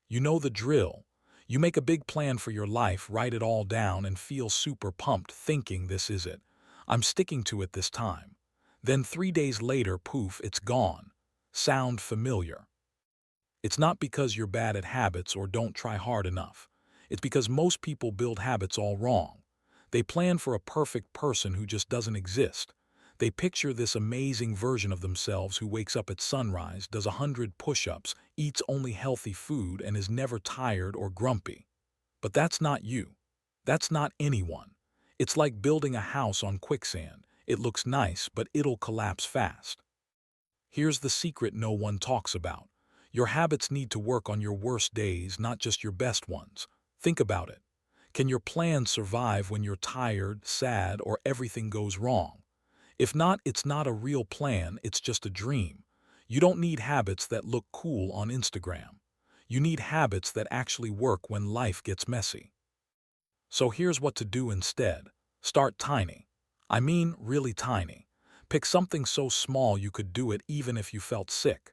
You know the drill. You make a big plan for your life, write it all down, and feel super pumped, thinking this is it. I'm sticking to it this time. Then 3 days later, poof, it's gone. Sound familiar? It's not because you're bad at habits or don't try hard enough. It's because most people build habits all wrong. They plan for a perfect person who just doesn't exist. They picture this amazing version of themselves who wakes up at sunrise, does 100 push-ups, eats only healthy food, and is never tired or grumpy. But that's not you. That's not anyone. It's like building a house on quicksand. It looks nice, but it'll collapse fast. Here's the secret no one talks about. Your habits need to work on your worst days, not just your best ones. Think about it. Can your plan survive when you're tired, sad, or everything goes wrong? If not, it's not a real plan, it's just a dream. You don't need habits that look cool on Instagram. You need habits that actually work when life gets messy. So here's what to do instead. Start tiny. I mean, really tiny. Pick something so small you could do it even if you felt sick.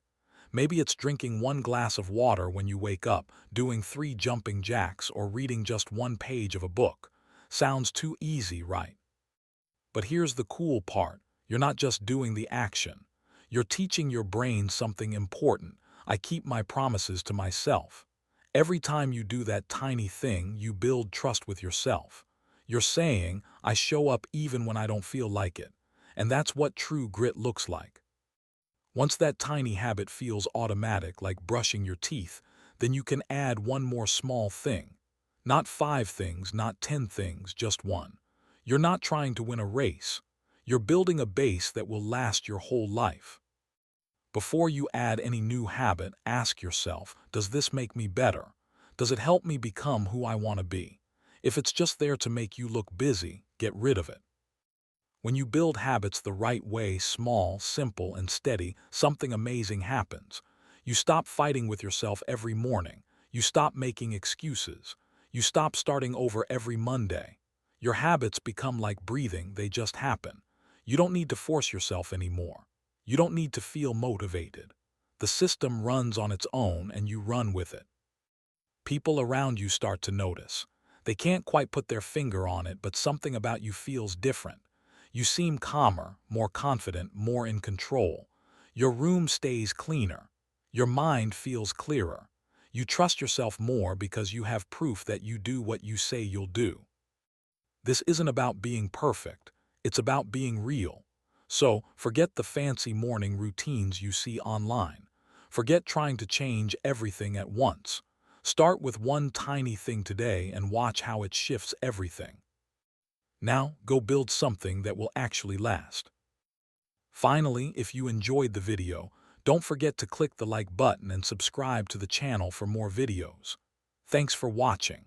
Maybe it's drinking 1 glass of water when you wake up, doing 3 jumping jacks, or reading just 1 page of a book. Sounds too easy, right? But here's the cool part. You're not just doing the action. You're teaching your brain something important. I keep my promises to myself. Every time you do that tiny thing, you build trust with yourself. You're saying, I show up even when I don't feel like it. And that's what true grit looks like. Once that tiny habit feels automatic, like brushing your teeth, then you can add one more small thing. Not 5 things, not 10 things, just one. You're not trying to win a race. You're building a base that will last your whole life. Before you add any new habit, ask yourself, does this make me better? Does it help me become who I want to be? If it's just there to make you look busy, get rid of it. When you build habits the right way, small, simple, and steady, something amazing happens. You stop fighting with yourself every morning. You stop making excuses. You stop starting over every Monday. Your habits become like breathing, they just happen. You don't need to force yourself anymore. You don't need to feel motivated. The system runs on its own and you run with it. People around you start to notice. They can't quite put their finger on it, but something about you feels different. You seem calmer, more confident, more in control. Your room stays cleaner. Your mind feels clearer. You trust yourself more because you have proof that you do what you say you'll do. This isn't about being perfect. It's about being real. So, forget the fancy morning routines you see online. Forget trying to change everything at once. Start with one tiny thing today and watch how it shifts everything. Now, go build something that will actually last. Finally, if you enjoyed the video, don't forget to click the like button and subscribe to the channel for more videos. Thanks for watching.